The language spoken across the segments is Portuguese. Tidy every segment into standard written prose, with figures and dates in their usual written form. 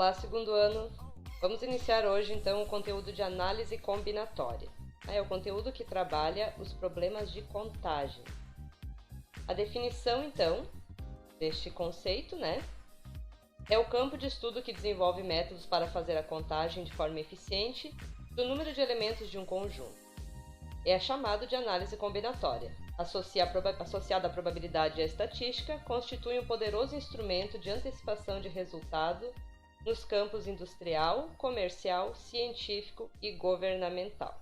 Olá, segundo ano. Vamos iniciar hoje, então, o conteúdo de análise combinatória. É o conteúdo que trabalha os problemas de contagem. A definição, então, deste conceito, é o campo de estudo que desenvolve métodos para fazer a contagem de forma eficiente do número de elementos de um conjunto. É chamado de análise combinatória. Associada à probabilidade e à estatística, constitui um poderoso instrumento de antecipação de resultado nos campos industrial, comercial, científico e governamental.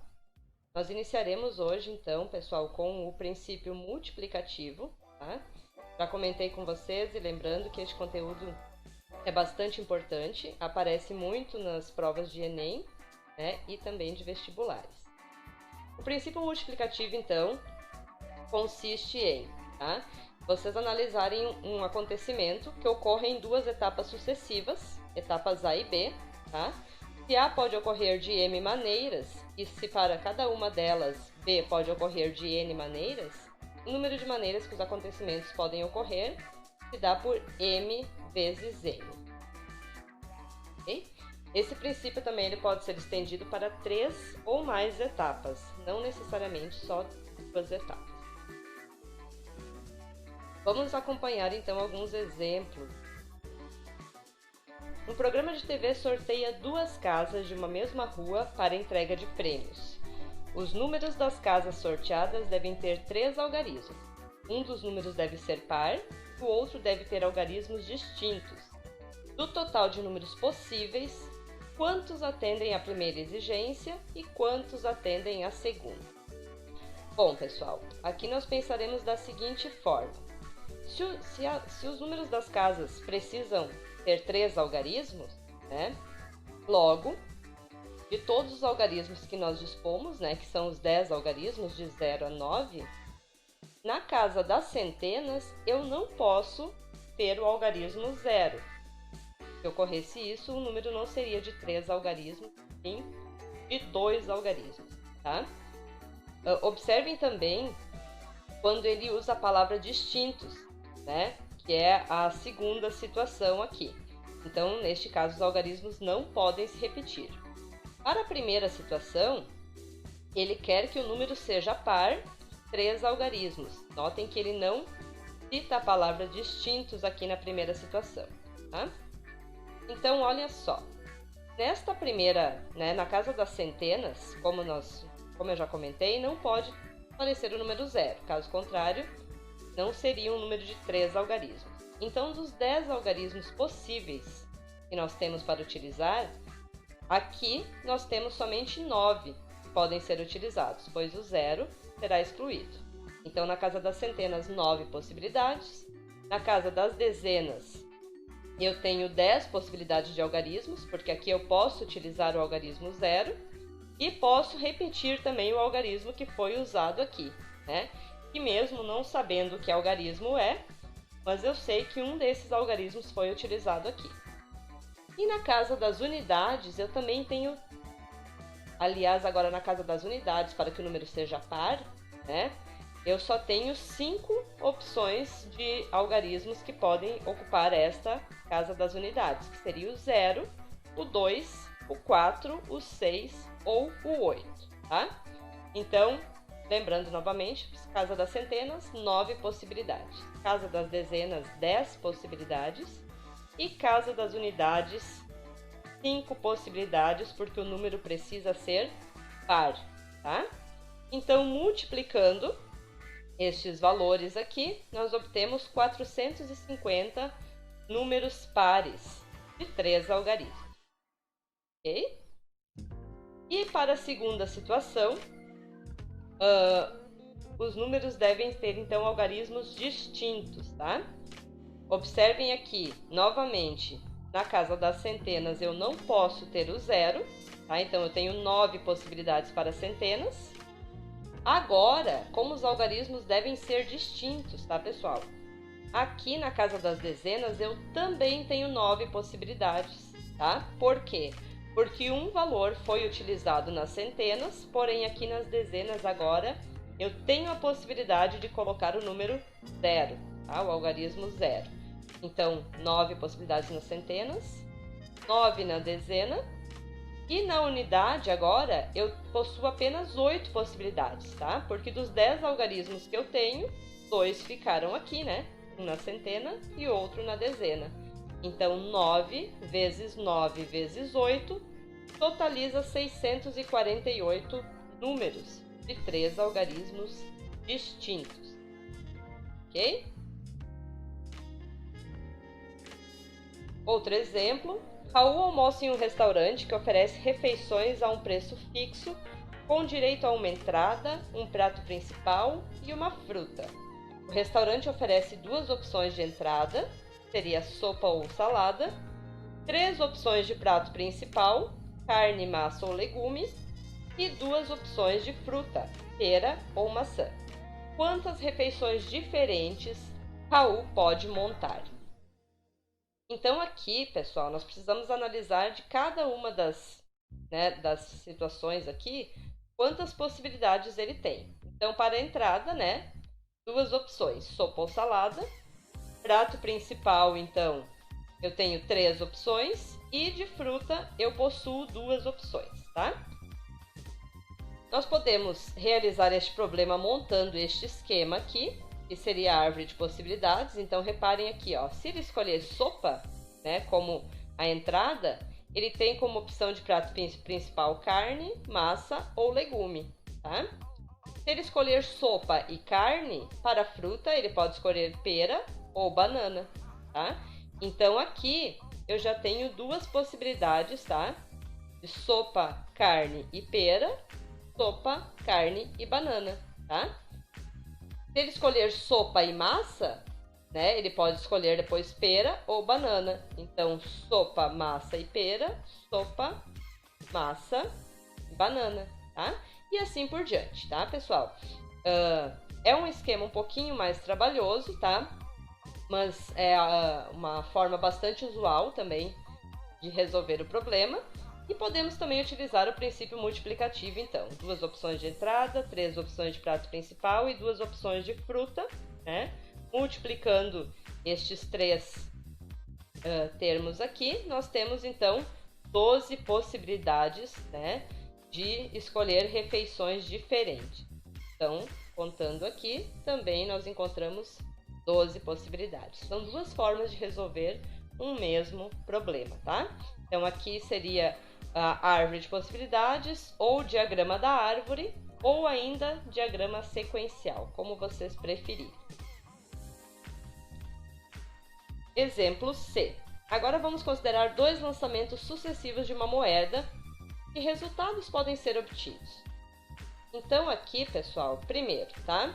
Nós iniciaremos hoje, então, pessoal, com o princípio multiplicativo. Tá? Já comentei com vocês e lembrando que este conteúdo é bastante importante, aparece muito nas provas de Enem, e também de vestibulares. O princípio multiplicativo, então, consiste em vocês analisarem um acontecimento que ocorre em duas etapas sucessivas, etapas A e B. Se A pode ocorrer de M maneiras, e se para cada uma delas B pode ocorrer de N maneiras, o número de maneiras que os acontecimentos podem ocorrer se dá por M vezes N. Okay? Esse princípio também ele pode ser estendido para 3 ou mais etapas, não necessariamente só 2 etapas. Vamos acompanhar então alguns exemplos. Um programa de TV sorteia 2 casas de uma mesma rua para entrega de prêmios. Os números das casas sorteadas devem ter 3 algarismos. Um dos números deve ser par, o outro deve ter algarismos distintos. Do total de números possíveis, quantos atendem à primeira exigência e quantos atendem à segunda? Bom, pessoal, aqui nós pensaremos da seguinte forma. Se os números das casas precisam ter 3 algarismos, logo, de todos os algarismos que nós dispomos, que são os 10 algarismos de 0 a 9, na casa das centenas eu não posso ter o algarismo 0. Se ocorresse isso, o número não seria de 3 algarismos, sim de 2 algarismos. Observem também quando ele usa a palavra distintos, que é a segunda situação aqui. Então, neste caso, os algarismos não podem se repetir. Para a primeira situação, ele quer que o número seja par, 3 algarismos. Notem que ele não cita a palavra distintos aqui na primeira situação. Então, olha só. Nesta primeira, na casa das centenas, como eu já comentei, não pode aparecer o número 0. Caso contrário, não seria um número de 3 algarismos. Então, dos 10 algarismos possíveis que nós temos para utilizar, aqui nós temos somente 9 que podem ser utilizados, pois o 0 será excluído. Então, na casa das centenas, 9 possibilidades. Na casa das dezenas, eu tenho 10 possibilidades de algarismos, porque aqui eu posso utilizar o algarismo 0 e posso repetir também o algarismo que foi usado aqui, E mesmo não sabendo o que algarismo é, mas eu sei que um desses algarismos foi utilizado aqui. E na casa das unidades, eu também tenho, aliás, agora na casa das unidades, para que o número seja par, eu só tenho 5 opções de algarismos que podem ocupar esta casa das unidades, que seria o 0, o 2, o 4, o 6 ou o 8, Então, lembrando novamente, casa das centenas, 9 possibilidades. Casa das dezenas, 10 possibilidades. E casa das unidades, 5 possibilidades, porque o número precisa ser par, Então, multiplicando estes valores aqui, nós obtemos 450 números pares de 3 algarismos. Ok? E para a segunda situação, os números devem ter, então, algarismos distintos, Observem aqui, novamente, na casa das centenas eu não posso ter o 0, Então, eu tenho 9 possibilidades para centenas. Agora, como os algarismos devem ser distintos, pessoal? Aqui na casa das dezenas eu também tenho 9 possibilidades, Por quê? Porque um valor foi utilizado nas centenas, porém aqui nas dezenas agora eu tenho a possibilidade de colocar o número 0, o algarismo 0. Então, 9 possibilidades nas centenas, 9 na dezena. E na unidade, agora, eu possuo apenas 8 possibilidades, tá? Porque dos 10 algarismos que eu tenho, 2 ficaram aqui, né? Um na centena e outro na dezena. Então, 9 vezes 9 vezes 8 totaliza 648 números de 3 algarismos distintos. Ok? Outro exemplo. Raul almoça em um restaurante que oferece refeições a um preço fixo, com direito a uma entrada, um prato principal e uma fruta. O restaurante oferece 2 opções de entrada, seria sopa ou salada, 3 opções de prato principal, carne, massa ou legume, e 2 opções de fruta, pera ou maçã. Quantas refeições diferentes Raul pode montar? Então aqui, pessoal, nós precisamos analisar de cada uma das situações aqui, quantas possibilidades ele tem. Então, para a entrada, 2 opções, sopa ou salada. Prato principal, então, eu tenho 3 opções. E de fruta, eu possuo 2 opções, tá? Nós podemos realizar este problema montando este esquema aqui, que seria a árvore de possibilidades. Então, reparem aqui, ó, se ele escolher sopa, como a entrada, ele tem como opção de prato principal carne, massa ou legume, tá? Se ele escolher sopa e carne, para fruta, ele pode escolher pera ou banana, tá? Então, aqui, eu já tenho 2 possibilidades, tá? De sopa, carne e pera, sopa, carne e banana, tá? Se ele escolher sopa e massa, ele pode escolher depois pera ou banana. Então, sopa, massa e pera, sopa, massa e banana, tá? E assim por diante, tá, pessoal? É um esquema um pouquinho mais trabalhoso, tá? Mas é uma forma bastante usual também de resolver o problema. E podemos também utilizar o princípio multiplicativo, então. 2 opções de entrada, 3 opções de prato principal e 2 opções de fruta, Multiplicando estes 3 termos aqui, nós temos, então, 12 possibilidades, de escolher refeições diferentes. Então, contando aqui, também nós encontramos 12 possibilidades. São 2 formas de resolver um mesmo problema, tá? Então, aqui seria a árvore de possibilidades, ou diagrama da árvore, ou ainda diagrama sequencial, como vocês preferirem. Exemplo C. Agora vamos considerar 2 lançamentos sucessivos de uma moeda e resultados podem ser obtidos. Então, aqui, pessoal, primeiro, tá?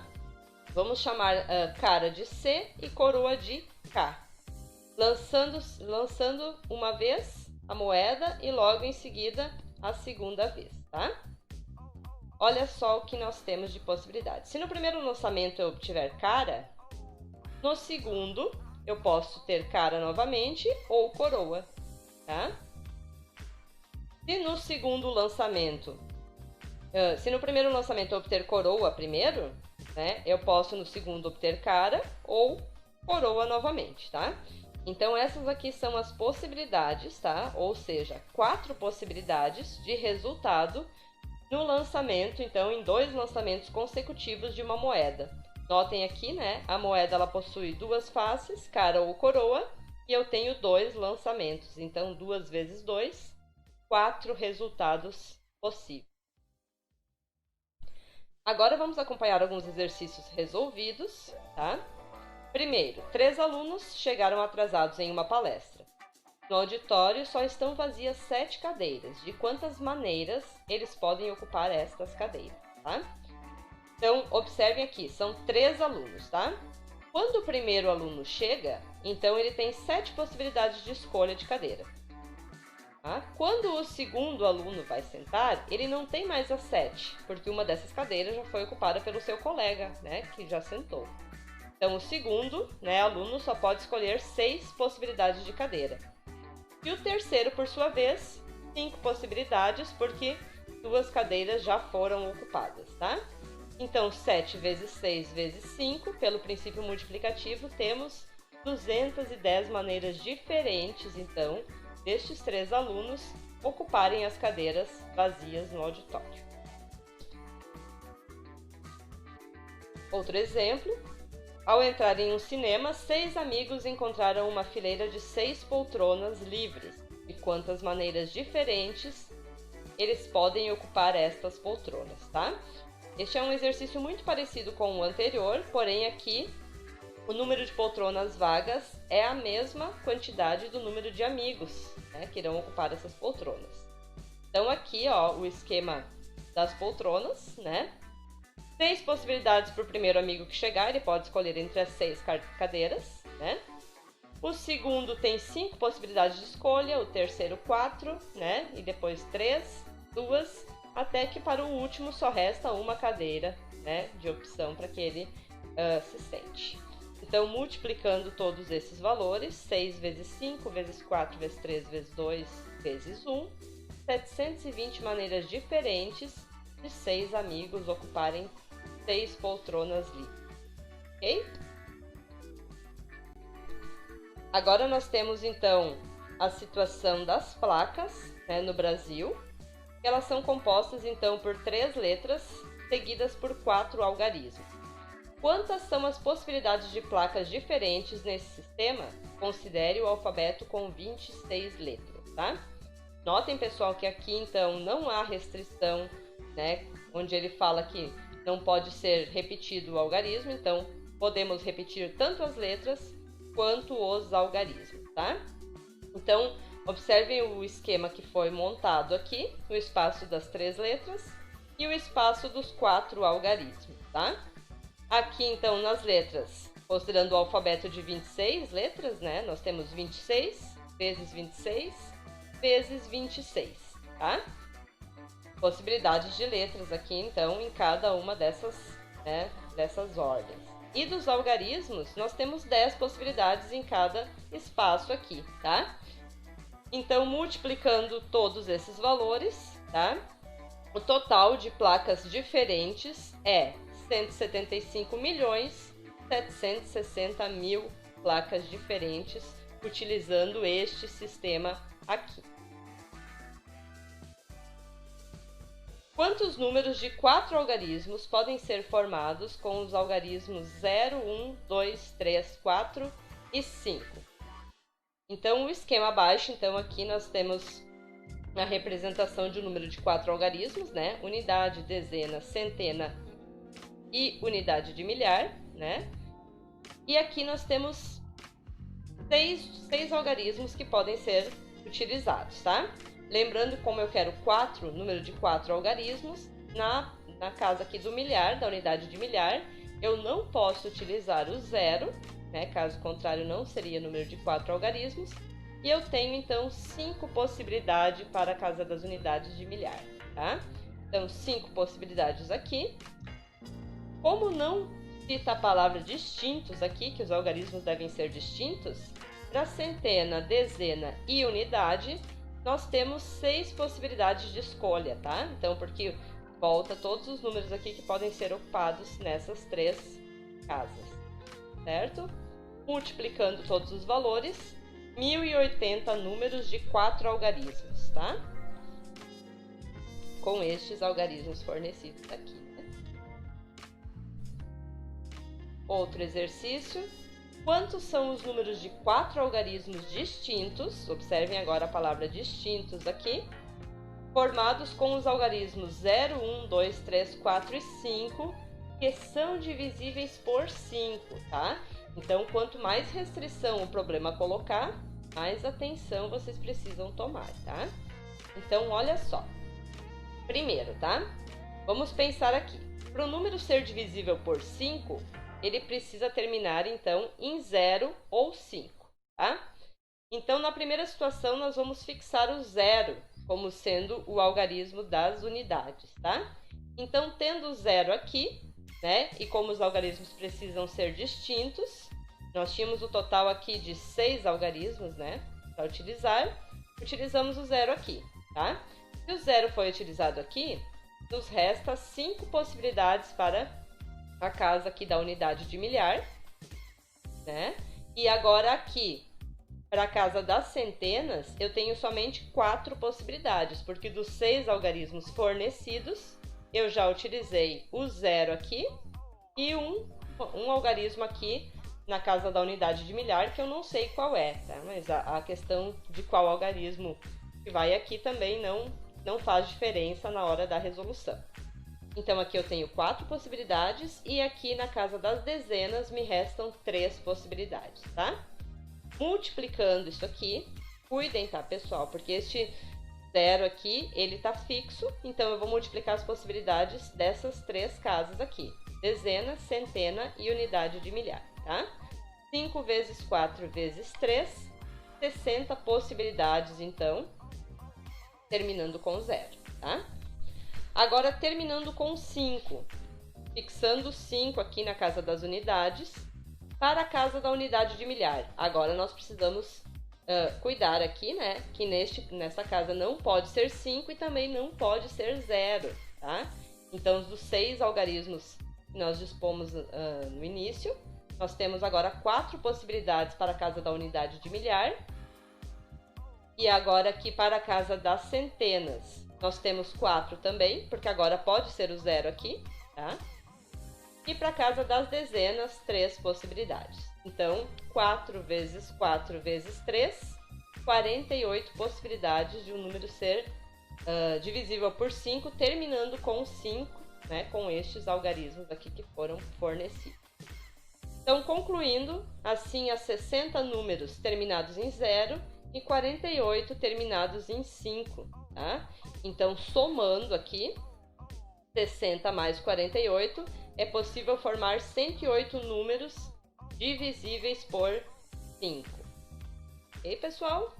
Vamos chamar cara de C e coroa de K. Lançando uma vez a moeda e logo em seguida a segunda vez, tá? Olha só o que nós temos de possibilidade. Se no primeiro lançamento eu obtiver cara, no segundo eu posso ter cara novamente ou coroa, tá? Se no segundo lançamento, se no primeiro lançamento eu obter coroa primeiro, eu posso no segundo obter cara ou coroa novamente, tá? Então, essas aqui são as possibilidades, tá? Ou seja, 4 possibilidades de resultado no lançamento, então, em 2 lançamentos consecutivos de uma moeda. Notem aqui, a moeda ela possui 2 faces, cara ou coroa, e eu tenho 2 lançamentos. Então, 2 vezes 2, 4 resultados possíveis. Agora, vamos acompanhar alguns exercícios resolvidos, tá? Primeiro, 3 alunos chegaram atrasados em uma palestra. No auditório só estão vazias 7 cadeiras. De quantas maneiras eles podem ocupar estas cadeiras, tá? Então, observem aqui, são 3 alunos, tá? Quando o primeiro aluno chega, então ele tem 7 possibilidades de escolha de cadeira. Tá? Quando o segundo aluno vai sentar, ele não tem mais as 7, porque uma dessas cadeiras já foi ocupada pelo seu colega, que já sentou. Então, o segundo aluno só pode escolher 6 possibilidades de cadeira. E o terceiro, por sua vez, 5 possibilidades, porque 2 cadeiras já foram ocupadas, tá? Então, 7 vezes 6 vezes 5, pelo princípio multiplicativo, temos 210 maneiras diferentes, então, destes 3 alunos ocuparem as cadeiras vazias no auditório. Outro exemplo. Ao entrar em um cinema, 6 amigos encontraram uma fileira de 6 poltronas livres. De quantas maneiras diferentes eles podem ocupar estas poltronas, tá? Este é um exercício muito parecido com o anterior, porém aqui o número de poltronas vagas é a mesma quantidade do número de amigos, né, que irão ocupar essas poltronas. Então aqui, ó, o esquema das poltronas, né? 6 possibilidades para o primeiro amigo que chegar, ele pode escolher entre as 6 cadeiras, né? O segundo tem 5 possibilidades de escolha, o terceiro 4, né? E depois 3, 2, até que para o último só resta uma cadeira, né, de opção para que ele se sente. Então, multiplicando todos esses valores, 6 vezes 5, vezes 4, vezes 3, vezes 2, vezes 1, 720 maneiras diferentes de 6 amigos ocuparem 6 poltronas livres, ok? Agora nós temos, então, a situação das placas, né, no Brasil. Elas são compostas, então, por 3 letras, seguidas por 4 algarismos. Quantas são as possibilidades de placas diferentes nesse sistema? Considere o alfabeto com 26 letras, tá? Notem, pessoal, que aqui, então, não há restrição, né, onde ele fala que não pode ser repetido o algarismo, então podemos repetir tanto as letras quanto os algarismos, tá? Então, observem o esquema que foi montado aqui, o espaço das 3 letras e o espaço dos 4 algarismos, tá? Aqui, então, nas letras, considerando o alfabeto de 26 letras, né? Nós temos 26 vezes 26 vezes 26, tá? Possibilidades de letras aqui, então, em cada uma dessas, né, dessas ordens. E dos algarismos, nós temos 10 possibilidades em cada espaço aqui, tá? Então, multiplicando todos esses valores, tá? O total de placas diferentes é 175.760.000 placas diferentes, utilizando este sistema aqui. Quantos números de 4 algarismos podem ser formados com os algarismos 0, 1, 2, 3, 4 e 5? Então, o esquema abaixo, então aqui nós temos a representação de um número de 4 algarismos, né? Unidade, dezena, centena e unidade de milhar, né? E aqui nós temos 6 algarismos que podem ser utilizados, tá? Lembrando, como eu quero número de 4 algarismos, na casa aqui do milhar, da unidade de milhar, eu não posso utilizar o 0, né? Caso contrário, não seria número de 4 algarismos. E eu tenho, então, 5 possibilidades para a casa das unidades de milhar, tá? Então, 5 possibilidades aqui. Como não cita a palavra distintos aqui, que os algarismos devem ser distintos, para centena, dezena e unidade, nós temos 6 possibilidades de escolha, tá? Então, porque volta todos os números aqui que podem ser ocupados nessas 3 casas, certo? Multiplicando todos os valores, 1080 números de 4 algarismos, tá? Com estes algarismos fornecidos aqui, né? Outro exercício. Quantos são os números de 4 algarismos distintos? Observem agora a palavra distintos aqui. Formados com os algarismos 0, 1, 2, 3, 4 e 5, que são divisíveis por 5, tá? Então, quanto mais restrição o problema colocar, mais atenção vocês precisam tomar, tá? Então, olha só. Primeiro, tá? Vamos pensar aqui. Para o número ser divisível por 5, ele precisa terminar, então, em 0 ou 5, tá? Então, na primeira situação, nós vamos fixar o 0 como sendo o algarismo das unidades, tá? Então, tendo o 0 aqui, né? E como os algarismos precisam ser distintos, nós tínhamos o total aqui de 6 algarismos, né? Para utilizar, utilizamos o 0 aqui, tá? Se o 0 foi utilizado aqui, nos resta 5 possibilidades para a casa aqui da unidade de milhar, né? E agora aqui, Para a casa das centenas, eu tenho somente 4 possibilidades, porque dos 6 algarismos fornecidos, eu já utilizei o 0 aqui e um algarismo aqui na casa da unidade de milhar, que eu não sei qual é, tá? Mas a questão de qual algarismo que vai aqui também não faz diferença na hora da resolução. Então, aqui eu tenho 4 possibilidades e aqui na casa das dezenas me restam 3 possibilidades, tá? Multiplicando isso aqui, cuidem, tá, pessoal? Porque este 0 aqui, ele tá fixo, então eu vou multiplicar as possibilidades dessas 3 casas aqui. Dezena, centena e unidade de milhar, tá? 5 vezes 4 vezes 3, 60 possibilidades, então, terminando com 0, tá? Agora, terminando com 5, fixando 5 aqui na casa das unidades, para a casa da unidade de milhar. Agora, nós precisamos cuidar aqui, né, que nessa casa não pode ser 5 e também não pode ser 0, tá? Então, dos 6 algarismos que nós dispomos no início, nós temos agora 4 possibilidades para a casa da unidade de milhar. E agora aqui para a casa das centenas, nós temos 4 também, porque agora pode ser o 0 aqui, tá? E para a casa das dezenas, 3 possibilidades. Então, 4 vezes 4 vezes 3, 48 possibilidades de um número ser divisível por 5, terminando com 5, né, com estes algarismos aqui que foram fornecidos. Então, concluindo, assim, há 60 números terminados em 0 e 48 terminados em 5, tá? Então, somando aqui, 60 mais 48, é possível formar 108 números divisíveis por 5. Ok, pessoal?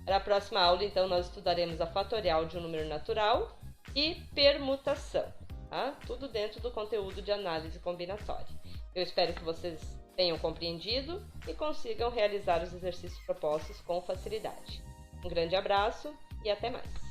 Para a próxima aula, então, nós estudaremos a fatorial de um número natural e permutação, tá? Tudo dentro do conteúdo de análise combinatória. Eu espero que vocês tenham compreendido e consigam realizar os exercícios propostos com facilidade. Um grande abraço e até mais!